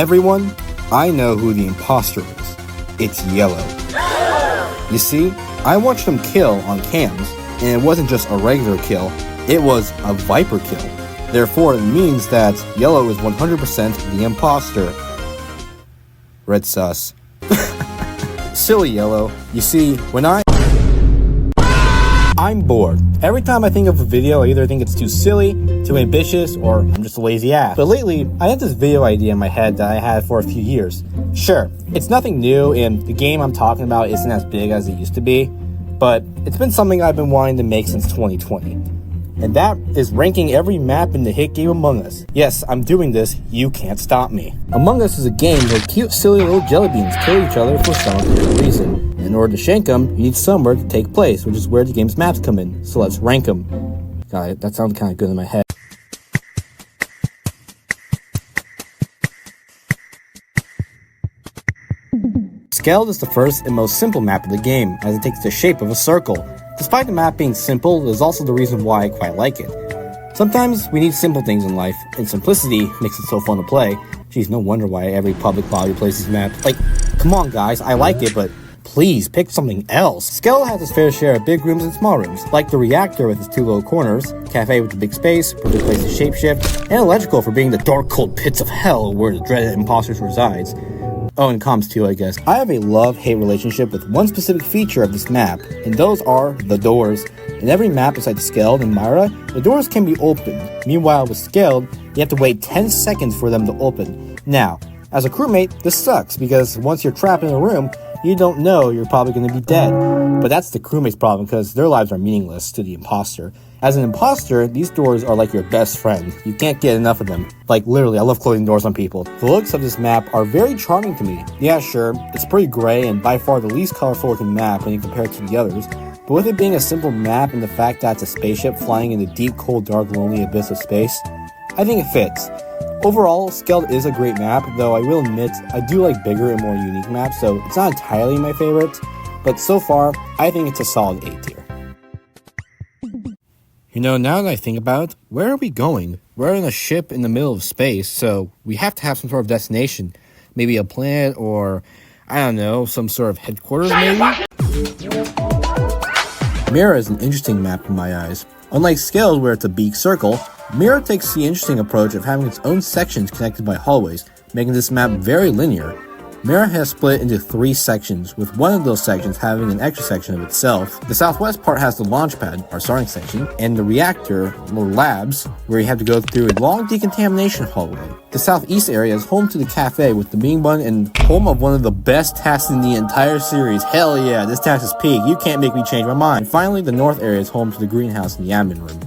Everyone, I know who the imposter is. It's Yellow. You see, I watched him kill on cams, and it wasn't just a regular kill, it was a Viper kill. Therefore, it means that Yellow is 100% the imposter. Red sus. Silly Yellow. You see, when I'm bored. Every time I think of a video, I either think it's too silly, too ambitious, or I'm just a lazy ass. But lately, I had this video idea in my head that I had for a few years. Sure, it's nothing new, and the game I'm talking about isn't as big as it used to be, but it's been something I've been wanting to make since 2020. And that is ranking every map in the hit game Among Us. Yes, I'm doing this, you can't stop me. Among Us is a game where cute, silly little jelly beans kill each other for some weird reason. In order to shank them, you need somewhere to take place, which is where the game's maps come in. So let's rank them. God, that sounds kind of good in my head. Skeld is the first and most simple map of the game, as it takes the shape of a circle. Despite the map being simple, it is also the reason why I quite like it. Sometimes we need simple things in life, and simplicity makes it so fun to play. Geez, no wonder why every public lobby plays this map. Like, come on guys, I like it, but please pick something else. Skeld has its fair share of big rooms and small rooms, like the reactor with its two little corners, cafe with the big space, perfect place to shapeshift, and electrical for being the dark cold pits of hell where the dreaded imposters resides. Oh, and comms too, I guess. I have a love-hate relationship with one specific feature of this map, and those are the doors. In every map besides Skeld and MIRA, the doors can be opened. Meanwhile, with Skeld, you have to wait 10 seconds for them to open. Now, as a crewmate, this sucks, because once you're trapped in a room, you don't know you're probably going to be dead. But that's the crewmate's problem, because their lives are meaningless to the imposter. As an imposter, these doors are like your best friend. You can't get enough of them. Like, literally, I love closing doors on people. The looks of this map are very charming to me. Yeah, sure, it's pretty gray and by far the least colorful looking map when you compare it to the others. But with it being a simple map and the fact that it's a spaceship flying in the deep, cold, dark, lonely abyss of space, I think it fits. Overall, Skeld is a great map, though I will admit I do like bigger and more unique maps, so it's not entirely my favorite. But so far, I think it's a solid A tier. You know, now that I think about it, where are we going? We're in a ship in the middle of space, so we have to have some sort of destination. Maybe a planet or, I don't know, some sort of headquarters maybe? MIRA is an interesting map in my eyes. Unlike Skeld, where it's a big circle, MIRA takes the interesting approach of having its own sections connected by hallways, making this map very linear. MIRA has split into 3 sections, with one of those sections having an extra section of itself. The southwest part has the launch pad, our starting section, and the reactor, or labs, where you have to go through a long decontamination hallway. The southeast area is home to the cafe with the bean bun and home of one of the best tasks in the entire series. Hell yeah, this task is peak, you can't make me change my mind. And finally, the north area is home to the greenhouse and the admin room.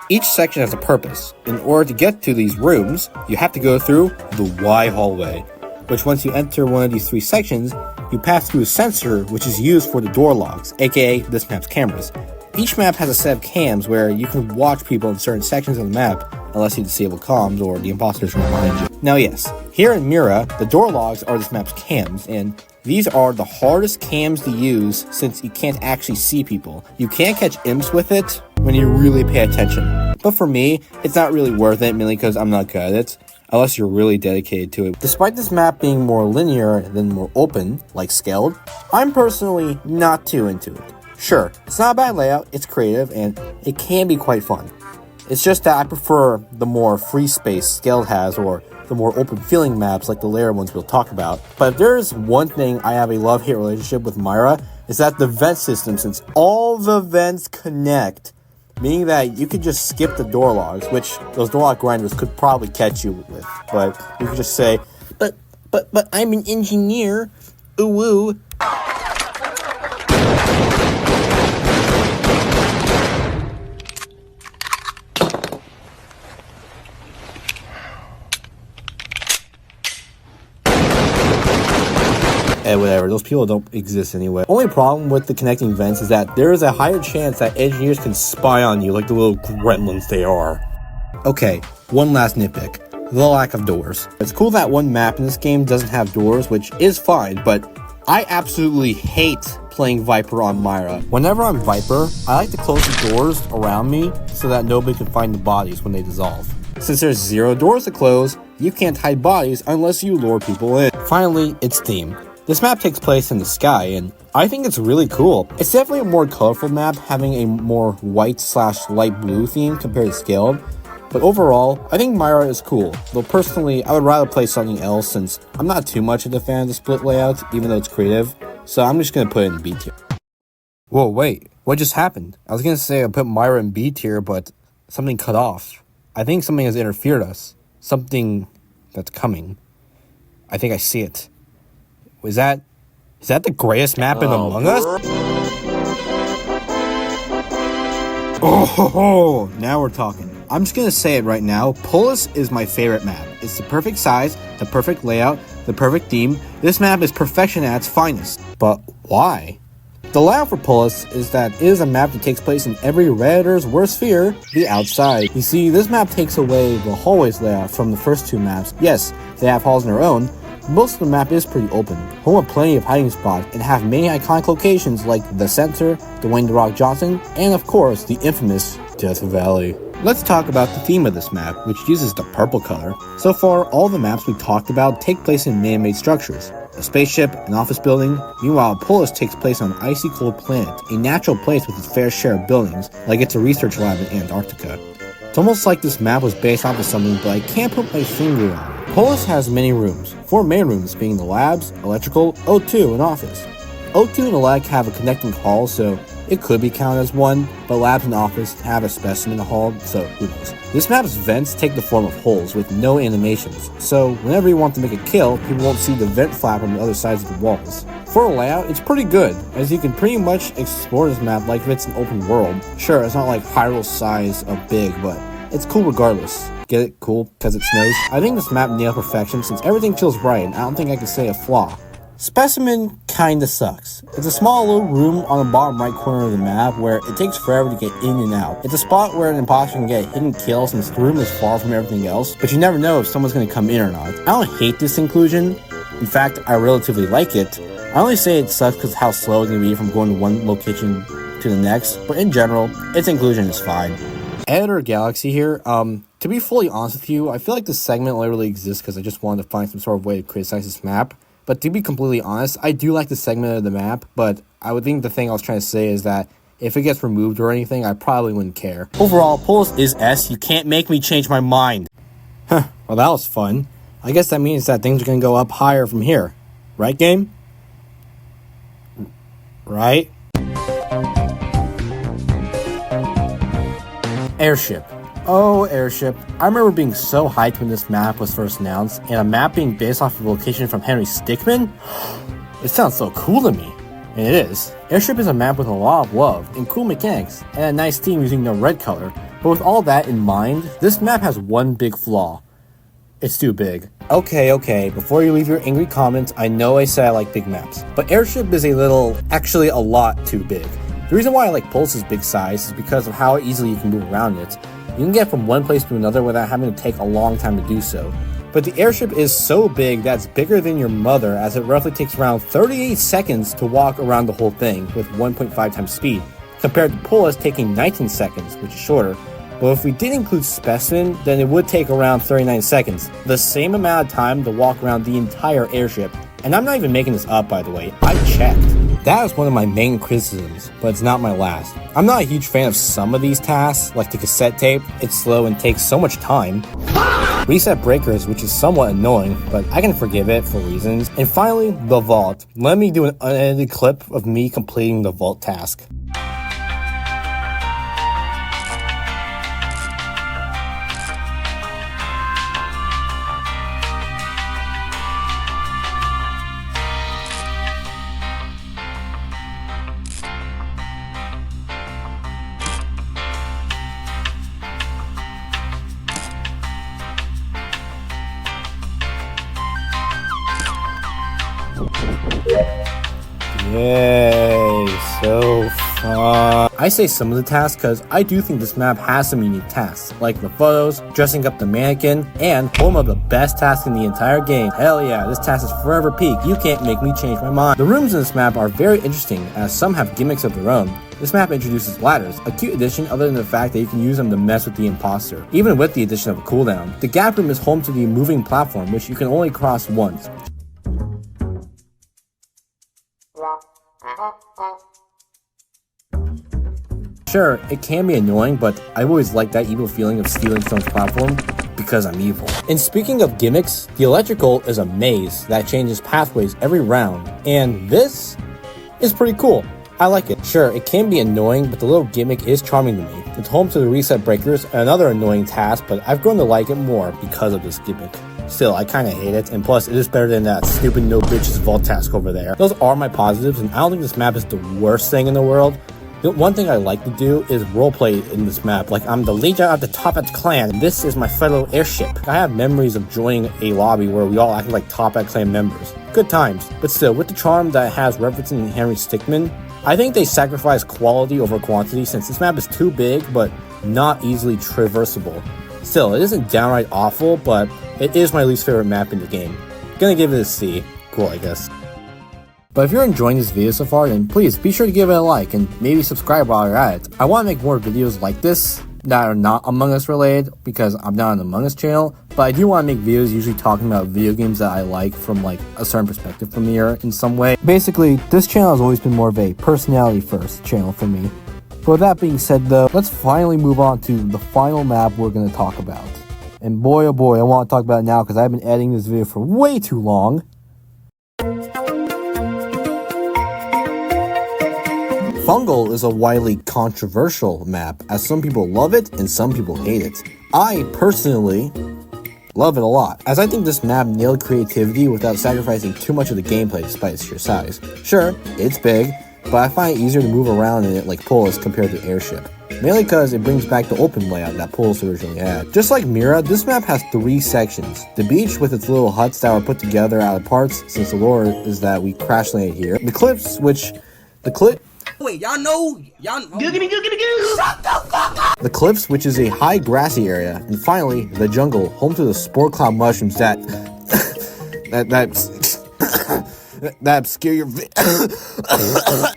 Each section has a purpose. In order to get to these rooms, you have to go through the Y hallway, which once you enter one of these 3 sections, you pass through a sensor which is used for the door logs, aka this map's cameras. Each map has a set of cams where you can watch people in certain sections of the map, unless you disable comms or the imposters from behind you. Now yes, here in MIRA, the door logs are this map's cams, and these are the hardest cams to use since you can't actually see people. You can't catch imps with it when you really pay attention. But for me, it's not really worth it, mainly because I'm not good at it, unless you're really dedicated to it. Despite this map being more linear than more open, like Skeld, I'm personally not too into it. Sure, it's not a bad layout, it's creative, and it can be quite fun. It's just that I prefer the more free space Skeld has, or the more open feeling maps like the layer ones we'll talk about. But if there's one thing I have a love-hate relationship with MIRA, is that the vent system, since all the vents connect, meaning that you could just skip the door logs, which those door log grinders could probably catch you with. But you could just say, but I'm an engineer, ooh woo. Whatever, those people don't exist anyway. Only problem with the connecting vents is that there is a higher chance that engineers can spy on you like the little gremlins they are. Okay, one last nitpick. The lack of doors. It's cool that one map in this game doesn't have doors, which is fine, but I absolutely hate playing Viper on MIRA. Whenever I'm Viper, I like to close the doors around me so that nobody can find the bodies when they dissolve. Since there's 0 doors to close, You can't hide bodies unless you lure people in. Finally, its theme. This map takes place in the sky, and I think it's really cool. It's definitely a more colorful map, having a more white/light blue theme compared to Skeld. But overall, I think MIRA is cool, though personally, I would rather play something else since I'm not too much of a fan of the split layout, even though it's creative, so I'm just gonna put it in B tier. Whoa, wait, what just happened? I was gonna say I put MIRA in B tier, but something cut off. I think something has interfered us. Something that's coming. I think I see it. Is that the greatest map in Among Us? Oh, now we're talking. I'm just gonna say it right now, Polus is my favorite map. It's the perfect size, the perfect layout, the perfect theme. This map is perfection at its finest. But why? The layout for Polus is that it is a map that takes place in every Redditor's worst fear, the outside. You see, this map takes away the hallways layout from the first two maps. Yes, they have halls on their own. Most of the map is pretty open, home with plenty of hiding spots, and have many iconic locations like the Center, Dwayne "The Rock" Johnson, and of course, the infamous Death Valley. Let's talk about the theme of this map, which uses the purple color. So far, all the maps we've talked about take place in man-made structures. A spaceship, an office building. Meanwhile, Polus takes place on an icy cold planet, a natural place with its fair share of buildings, like it's a research lab in Antarctica. It's almost like this map was based off of something, but I can't put my finger on it. Polus has many rooms, 4 main rooms being the labs, electrical, O2, and office. O2 and elec have a connecting hall, so it could be counted as one, but labs and office have a specimen hall, so who knows. This map's vents take the form of holes with no animations, so whenever you want to make a kill, people won't see the vent flap on the other sides of the walls. For a layout, it's pretty good, as you can pretty much explore this map like if it's an open world. Sure, it's not like Hyrule size of big, but it's cool regardless. Get it? Cool? Because it snows? I think this map nailed perfection since everything feels right, and I don't think I can say a flaw. Specimen kinda sucks. It's a small little room on the bottom right corner of the map where it takes forever to get in and out. It's a spot where an imposter can get a hidden kill since the room is far from everything else, but you never know if someone's gonna come in or not. I don't hate this inclusion. In fact, I relatively like it. I only say it sucks because of how slow it can be from going to one location to the next, but in general, its inclusion is fine. Editor Galaxy here. To be fully honest with you, I feel like this segment only really exists because I just wanted to find some sort of way to criticize this map. But to be completely honest, I do like the segment of the map, but I would think the thing I was trying to say is that if it gets removed or anything, I probably wouldn't care. Overall, Polus is S. You can't make me change my mind. Huh, well that was fun. I guess that means that things are going to go up higher from here. Right, game? Right? Airship. Oh, Airship. I remember being so hyped when this map was first announced, and a map being based off of a location from Henry Stickmin? It sounds so cool to me. And it is. Airship is a map with a lot of love and cool mechanics, and a nice theme using the red color. But with all that in mind, this map has one big flaw. It's too big. Okay, before you leave your angry comments, I know I said I like big maps, but Airship is actually a lot too big. The reason why I like Polus's big size is because of how easily you can move around it. You can get from one place to another without having to take a long time to do so. But the airship is so big that it's bigger than your mother, as it roughly takes around 38 seconds to walk around the whole thing with 1.5 times speed, compared to Polus taking 19 seconds, which is shorter. But if we did include Specimen, then it would take around 39 seconds, the same amount of time to walk around the entire airship. And I'm not even making this up, by the way, I checked. That is one of my main criticisms, but it's not my last. I'm not a huge fan of some of these tasks, like the cassette tape. It's slow and takes so much time. Reset breakers, which is somewhat annoying, but I can forgive it for reasons. And finally, the vault. Let me do an unedited clip of me completing the vault task. Yay, so fun. I say some of the tasks because I do think this map has some unique tasks, like the photos, dressing up the mannequin, and home of the best task in the entire game. Hell yeah, this task is forever peak. You can't make me change my mind. The rooms in this map are very interesting, as some have gimmicks of their own. This map introduces ladders, a cute addition other than the fact that you can use them to mess with the imposter, even with the addition of a cooldown. The gap room is home to the moving platform, which you can only cross once. Sure, it can be annoying, but I've always liked that evil feeling of stealing someone's platform because I'm evil. And speaking of gimmicks, the electrical is a maze that changes pathways every round, and this is pretty cool. I like it. Sure, it can be annoying, but the little gimmick is charming to me. It's home to the reset breakers, another annoying task, but I've grown to like it more because of this gimmick. Still, I kinda hate it, and plus it is better than that stupid no bitches vault task over there. Those are my positives, and I don't think this map is the worst thing in the world. The one thing I like to do is roleplay in this map, like I'm the leader of the Top Hat clan, and this is my fellow Airship. I have memories of joining a lobby where we all acted like Top Hat clan members. Good times, but still, with the charm that has referencing Henry Stickmin, I think they sacrifice quality over quantity since this map is too big, but not easily traversable. Still, it isn't downright awful, but it is my least favorite map in the game. Gonna give it a C. Cool, I guess. But if you're enjoying this video so far, then please be sure to give it a like and maybe subscribe while you're at it. I want to make more videos like this that are not Among Us related because I'm not an Among Us channel, but I do want to make videos usually talking about video games that I like from like a certain perspective from MIRA in some way. Basically, this channel has always been more of a personality first channel for me. But with that being said though, let's finally move on to the final map we're going to talk about. And boy oh boy, I want to talk about it now because I've been editing this video for way too long. Fungle is a widely controversial map, as some people love it and some people hate it. I personally love it a lot, as I think this map nailed creativity without sacrificing too much of the gameplay despite its sheer size. Sure, it's big, but I find it easier to move around in it like Polus compared to Airship. Mainly because it brings back the open layout that Polus originally had. Just like MIRA, this map has 3 sections. The beach with its little huts that were put together out of parts, since the lore is that we crash landed here. The cliffs, Wait, y'all know? Shut the fuck up! The cliffs, which is a high grassy area, and finally, the jungle, home to the spore cloud mushrooms that obscure your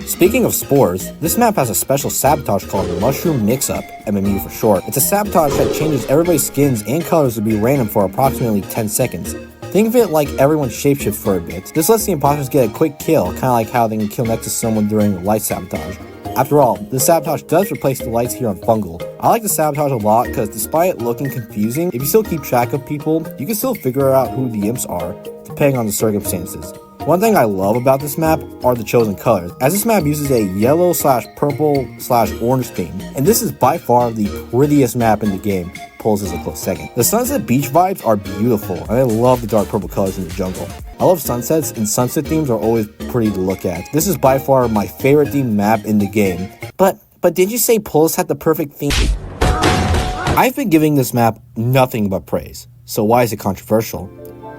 Speaking of spores, this map has a special sabotage called the Mushroom Mix-Up, MMU for short. It's a sabotage that changes everybody's skins and colors to be random for approximately 10 seconds. Think of it like everyone shapeshifts for a bit. This lets the imposters get a quick kill, kinda like how they can kill next to someone during light sabotage. After all, the sabotage does replace the lights here on Fungle. I like the sabotage a lot because despite it looking confusing, if you still keep track of people, you can still figure out who the imps are, depending on the circumstances. One thing I love about this map are the chosen colors, as this map uses a yellow/purple/orange theme, and this is by far the prettiest map in the game. Polus is a close second. The sunset beach vibes are beautiful, and I love the dark purple colors in the jungle. I love sunsets, and sunset themes are always pretty to look at. This is by far my favorite themed map in the game. But did you say Polus had the perfect theme? I've been giving this map nothing but praise, so why is it controversial?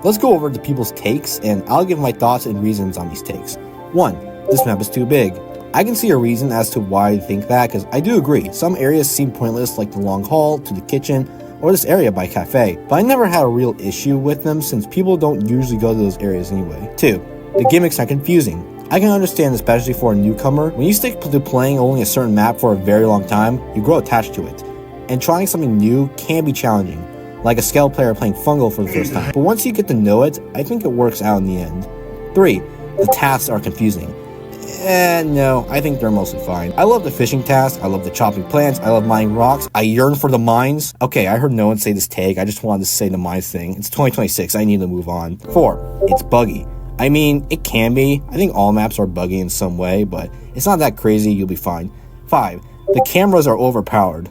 Let's go over the people's takes, and I'll give my thoughts and reasons on these takes. 1. This map is too big. I can see a reason as to why I think that, because I do agree. Some areas seem pointless, like the long hall to the kitchen, or this area by cafe, but I never had a real issue with them since people don't usually go to those areas anyway. 2. The gimmicks are confusing. I can understand, especially for a newcomer, when you stick to playing only a certain map for a very long time, you grow attached to it, and trying something new can be challenging, like a Skeld player playing Fungle for the first time. But once you get to know it, I think it works out in the end. 3. The tasks are confusing. No, I think they're mostly fine. I love the fishing task, I love the chopping plants, I love mining rocks, I yearn for the mines. Okay, I heard no one say this take, I just wanted to say the mines thing. It's 2026, I need to move on. 4. It's buggy. I mean, it can be. I think all maps are buggy in some way, but it's not that crazy, you'll be fine. 5. The cameras are overpowered.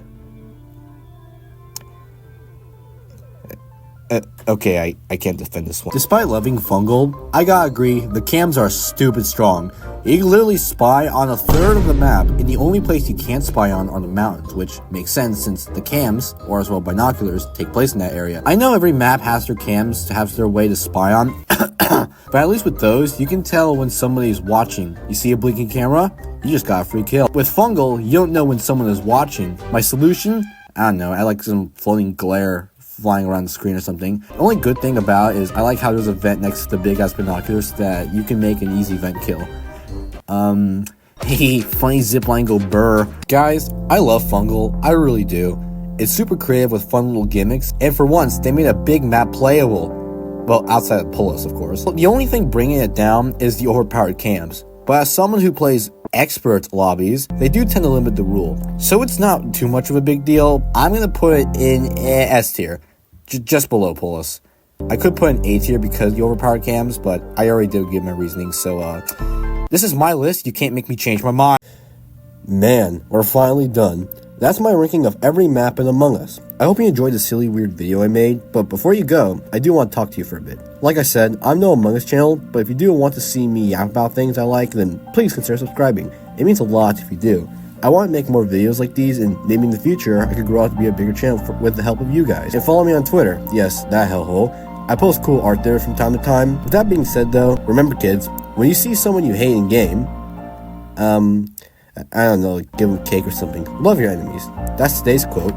Okay, I can't defend this one. Despite loving Fungle, I gotta agree, the cams are stupid strong. You can literally spy on a third of the map, and the only place you can't spy on are the mountains, which makes sense since the cams, or as well binoculars, take place in that area. I know every map has their cams to have their way to spy on, but at least with those, you can tell when somebody's watching. You see a blinking camera, you just got a free kill. With Fungle, you don't know when someone is watching. My solution? I don't know, I like some floating glare flying around the screen or something. The only good thing about it is I like how there's a vent next to the big ass binoculars that you can make an easy vent kill. Hehe, funny zipline go burr. Guys, I love Fungle, I really do. It's super creative with fun little gimmicks, and for once, they made a big map playable. Well, outside of Polus, of course. The only thing bringing it down is the overpowered cams. But as someone who plays expert lobbies, they do tend to limit the rule. So it's not too much of a big deal. I'm going to put it in S tier, just below Polus. I could put in A tier because of the overpowered cams, but I already did give my reasoning, so this is my list. You can't make me change my mind. Man, we're finally done. That's my ranking of every map in Among Us. I hope you enjoyed the silly weird video I made, but before you go, I do want to talk to you for a bit. Like I said, I'm no Among Us channel, but if you do want to see me yap about things I like, then please consider subscribing. It means a lot if you do. I want to make more videos like these, and maybe in the future, I could grow out to be a bigger channel with the help of you guys. And follow me on Twitter. Yes, that hellhole. I post cool art there from time to time. With that being said though, remember kids, when you see someone you hate in game, I don't know, give them cake or something. Love your enemies. That's today's quote.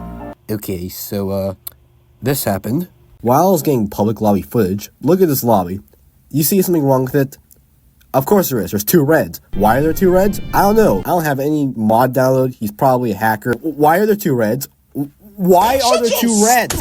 Okay, so, this happened. While I was getting public lobby footage, look at this lobby. You see something wrong with it? Of course there is. There's 2 reds. Why are there 2 reds? I don't know. I don't have any mod download. He's probably a hacker. Why are there 2 reds? Why are there 2 reds?